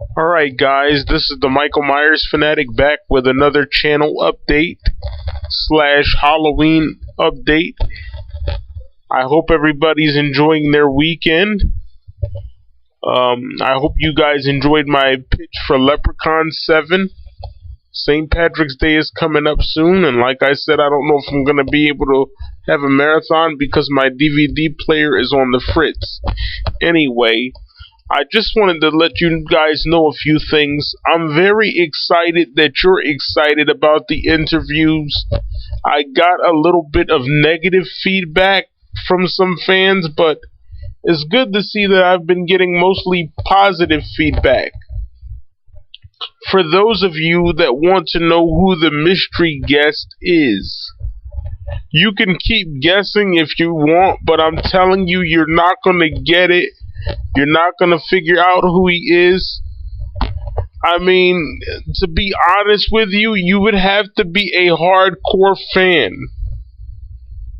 Alright, guys, this is the Michael Myers Fanatic back with another channel update slash Halloween update. I hope everybody's enjoying their weekend. I hope you guys enjoyed my pitch for Leprechaun 7. St. Patrick's Day is coming up soon, and like I said, I don't know if I'm going to be able to have a marathon because my DVD player is on the fritz. Anyway, I just wanted to let you guys know a few things. I'm very excited that you're excited about the interviews. I got a little bit of negative feedback from some fans, but it's good to see that I've been getting mostly positive feedback. For those of you that want to know who the mystery guest is, you can keep guessing if you want, but I'm telling you, you're not going to get it. You're not going to figure out who he is. I mean, to be honest with you, you would have to be a hardcore fan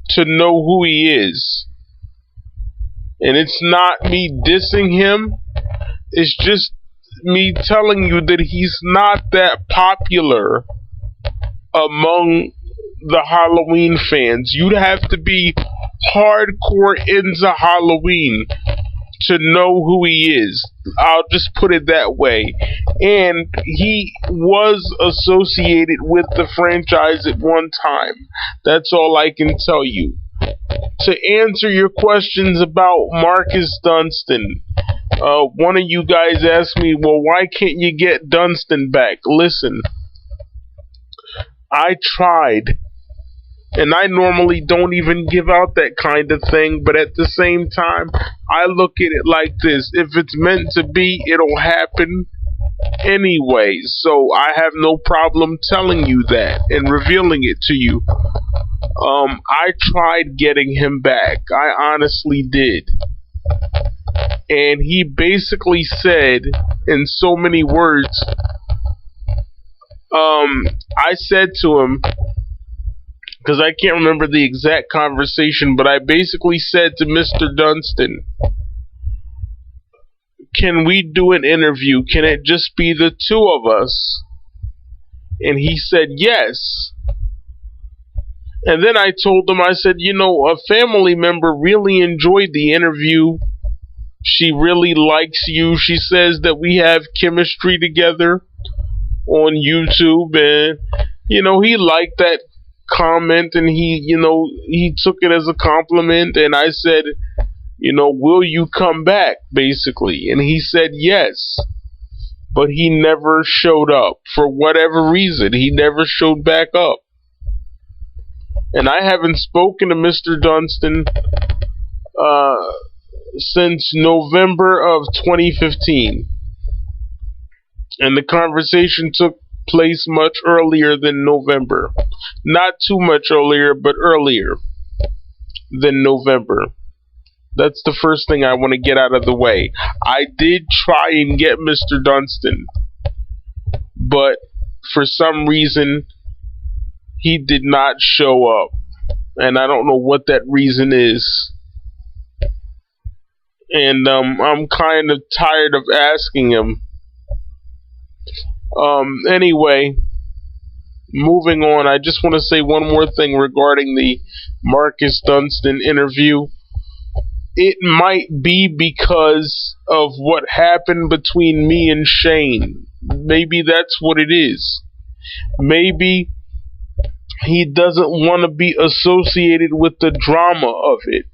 to know who he is. And it's not me dissing him. It's just me telling you that he's not that popular among the Halloween fans. You'd have to be hardcore into Halloween to know who he is. I'll just put it that way. And he was associated with the franchise at one time. That's all I can tell you. To answer your questions about Marcus Dunstan, one of you guys asked me, well, why can't you get Dunstan back? Listen, I tried. And I normally don't even give out that kind of thing, but at the same time, I look at it like this. If it's meant to be, it'll happen anyway. So I have no problem telling you that and revealing it to you. I tried getting him back. I honestly did. And he basically said, in so many words, I said to him, because I can't remember the exact conversation, but I basically said to Mr. Dunstan, can we do an interview? Can it just be the two of us? And he said yes. And then I told him, I said, you know, a family member really enjoyed the interview. She really likes you. She says that we have chemistry together on YouTube. And, you know, he liked that comment, and he took it as a compliment. And I said, you know, will you come back, basically? And he said yes, but he never showed up. For whatever reason, he never showed back up. And I haven't spoken to Mr. Dunstan since November of 2015, and the conversation took place much earlier than November. Not too much earlier, but earlier than November. That's the first thing I want to get out of the way. I did try and get Mr. Dunstan, but for some reason he did not show up, and I don't know what that reason is. And I'm kind of tired of asking him. Anyway, moving on, I just want to say one more thing regarding the Marcus Dunstan interview. It might be because of what happened between me and Shane. Maybe that's what it is. Maybe he doesn't want to be associated with the drama of it.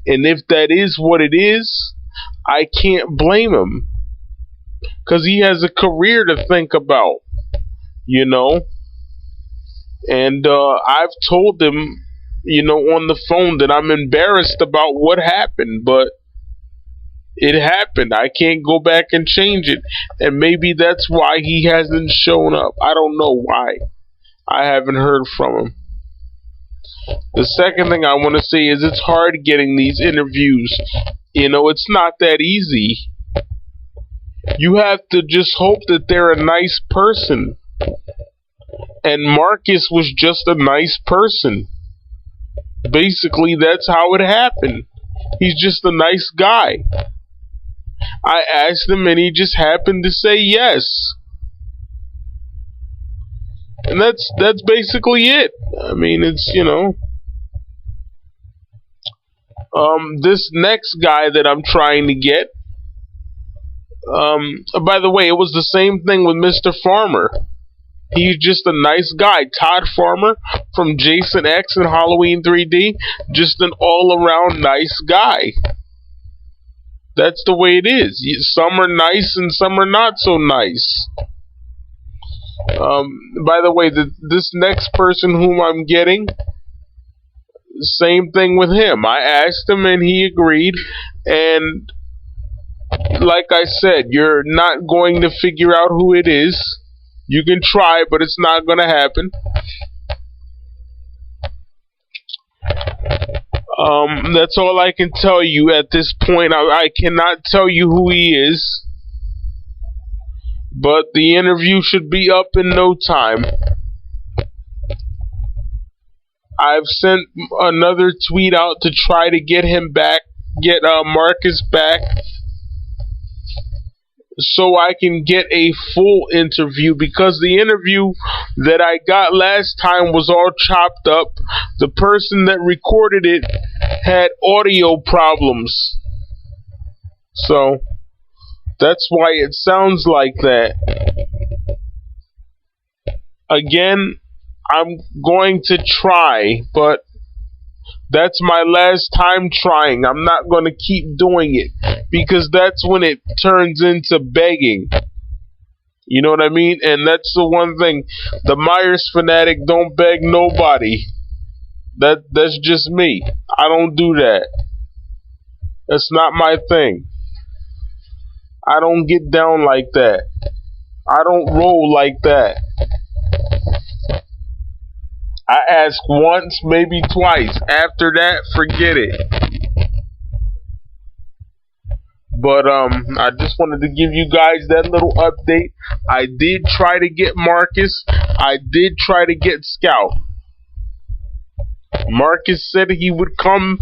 And if that is what it is, I can't blame him. Because he has a career to think about, you know. And I've told him, you know, on the phone that I'm embarrassed about what happened, but it happened. I can't go back and change it. And maybe that's why he hasn't shown up. I don't know why. I haven't heard from him. The second thing I want to say is it's hard getting these interviews. You know, it's not that easy. You have to just hope that they're a nice person. And Marcus was just a nice person. Basically, that's how it happened. He's just a nice guy. I asked him and he just happened to say yes. And that's basically it. I mean, it's, this next guy that I'm trying to get, by the way, it was the same thing with Mr. Farmer. He's just a nice guy. Todd Farmer from Jason X and Halloween 3D. Just an all-around nice guy. That's the way it is. Some are nice and some are not so nice. By the way, this next person whom I'm getting, same thing with him. I asked him and he agreed. And like I said, you're not going to figure out who it is. You can try, but it's not going to happen. That's all I can tell you at this point. I cannot tell you who he is. But the interview should be up in no time. I've sent another tweet out to try to get him back, get Marcus back, so I can get a full interview, because the interview that I got last time was all chopped up. The person that recorded it had audio problems. So that's why it sounds like that. Again, I'm going to try, but that's my last time trying. I'm not going to keep doing it, because that's when it turns into begging. You know what I mean? And that's the one thing. The Myers fanatic don't beg nobody. That's just me. I don't do that. That's not my thing. I don't get down like that. I don't roll like that. I ask once, maybe twice. After that, forget it. But I just wanted to give you guys that little update. I did try to get Marcus. I did try to get Scout. Marcus said he would come,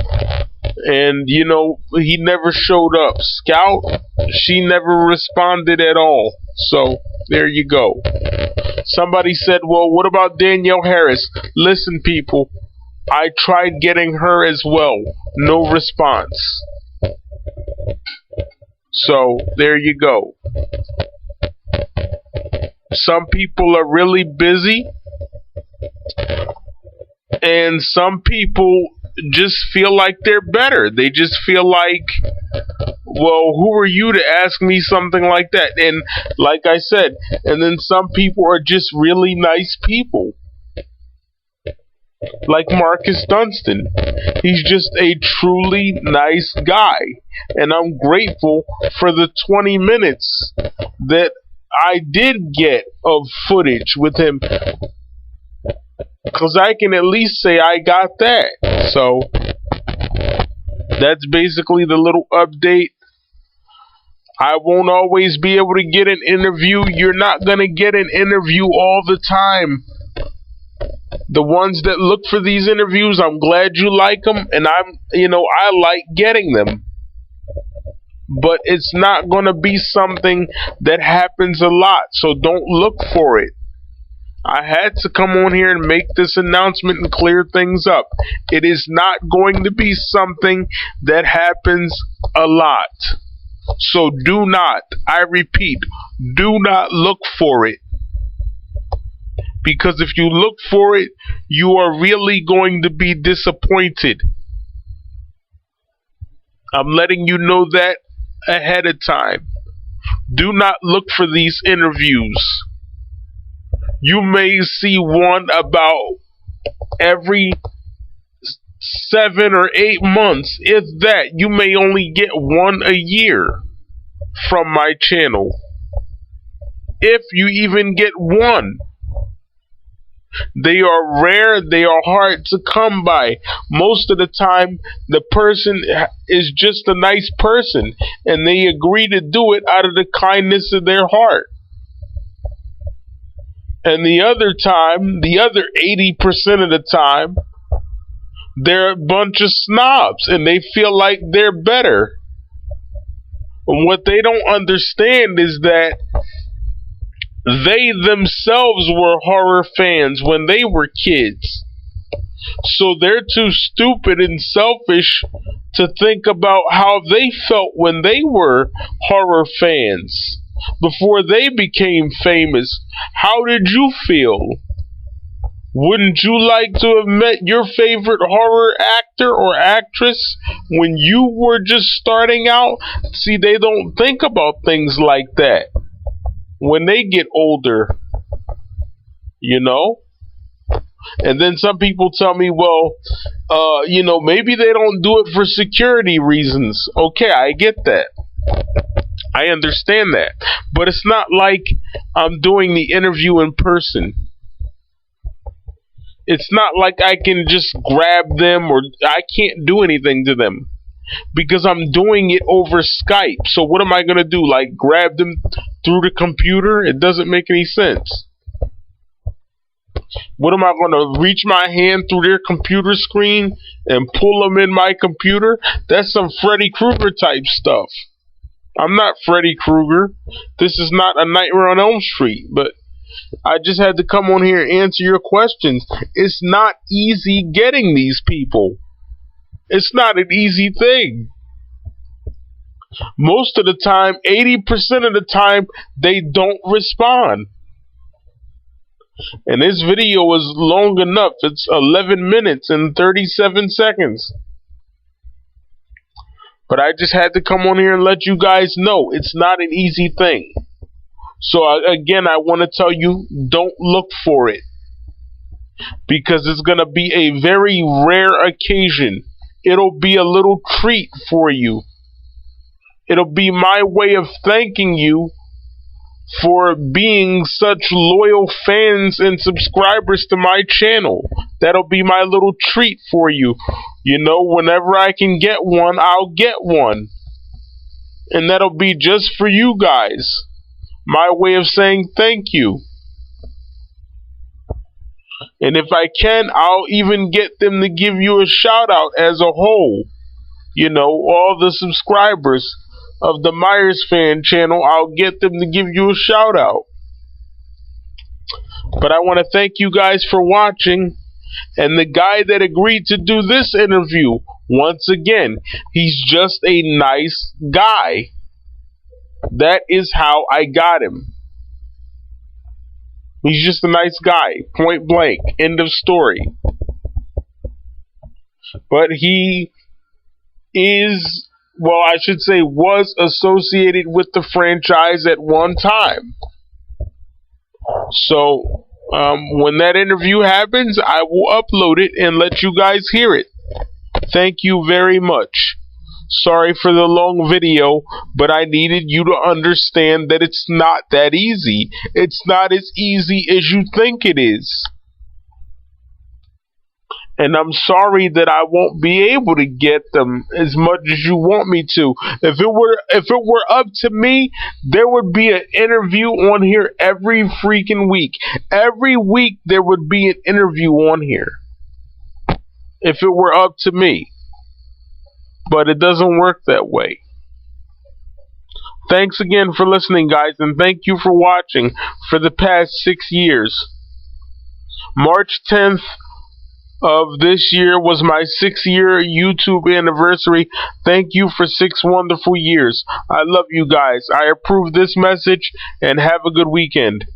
and he never showed up. Scout, she never responded at all. So there you go. Somebody said, well, what about Danielle Harris? Listen, people, I tried getting her as well. No response. So there you go. Some people are really busy, and some people just feel like they're better. They just feel like, well, who are you to ask me something like that? And like I said, and then some people are just really nice people. Like Marcus Dunstan. He's just a truly nice guy. And I'm grateful for the 20 minutes that I did get of footage with him, because I can at least say I got that. So that's basically the little update. I won't always be able to get an interview. You're not going to get an interview all the time. The ones that look for these interviews, I'm glad you like them, and I like getting them. But it's not going to be something that happens a lot, so don't look for it. I had to come on here and make this announcement and clear things up. It is not going to be something that happens a lot. So do not, I repeat, do not look for it. Because if you look for it, you are really going to be disappointed. I'm letting you know that ahead of time. Do not look for these interviews. You may see one about every 7 or 8 months. If that, you may only get one a year from my channel. If you even get one. They are rare, they are hard to come by. Most of the time, the person is just a nice person, and they agree to do it out of the kindness of their heart. And the other time, the other 80% of the time, they're a bunch of snobs, and they feel like they're better. And what they don't understand is that they themselves were horror fans when they were kids. So they're too stupid and selfish to think about how they felt when they were horror fans before they became famous. How did you feel? Wouldn't you like to have met your favorite horror actor or actress when you were just starting out? See, they don't think about things like that when they get older, you know? And then some people tell me, well, maybe they don't do it for security reasons. Okay, I get that. I understand that. But it's not like I'm doing the interview in person. It's not like I can just grab them, or I can't do anything to them because I'm doing it over Skype. So what am I going to do? Like grab them through the computer? It doesn't make any sense. What am I going to reach my hand through their computer screen and pull them in my computer? That's some Freddy Krueger type stuff. I'm not Freddy Krueger. This is not A Nightmare on Elm Street, but I just had to come on here and answer your questions. It's not easy getting these people. It's not an easy thing. Most of the time, 80% of the time, they don't respond. And this video is long enough. It's 11 minutes and 37 seconds. But I just had to come on here and let you guys know it's not an easy thing. So again, I want to tell you, don't look for it. Because it's going to be a very rare occasion. It'll be a little treat for you. It'll be my way of thanking you for being such loyal fans and subscribers to my channel. That'll be my little treat for you. You know, whenever I can get one, I'll get one. And that'll be just for you guys. My way of saying thank you. And if I can, I'll even get them to give you a shout out as a whole. You know, all the subscribers of the Myers Fan channel, I'll get them to give you a shout out. But I want to thank you guys for watching. And the guy that agreed to do this interview, once again, he's just a nice guy. That is how I got him. He's just a nice guy, point blank, end of story. But he is, well, I should say was associated with the franchise at one time. So when that interview happens, I will upload it and let you guys hear it. Thank you very much. Sorry for the long video, but I needed you to understand that it's not that easy. It's not as easy as you think it is. And I'm sorry that I won't be able to get them as much as you want me to. If it were up to me, there would be an interview on here every freaking week. Every week there would be an interview on here. If it were up to me. But it doesn't work that way. Thanks again for listening, guys, and thank you for watching for the past 6 years. March 10th of this year was my 6-year YouTube anniversary. Thank you for 6 wonderful years. I love you guys. I approve this message, and have a good weekend.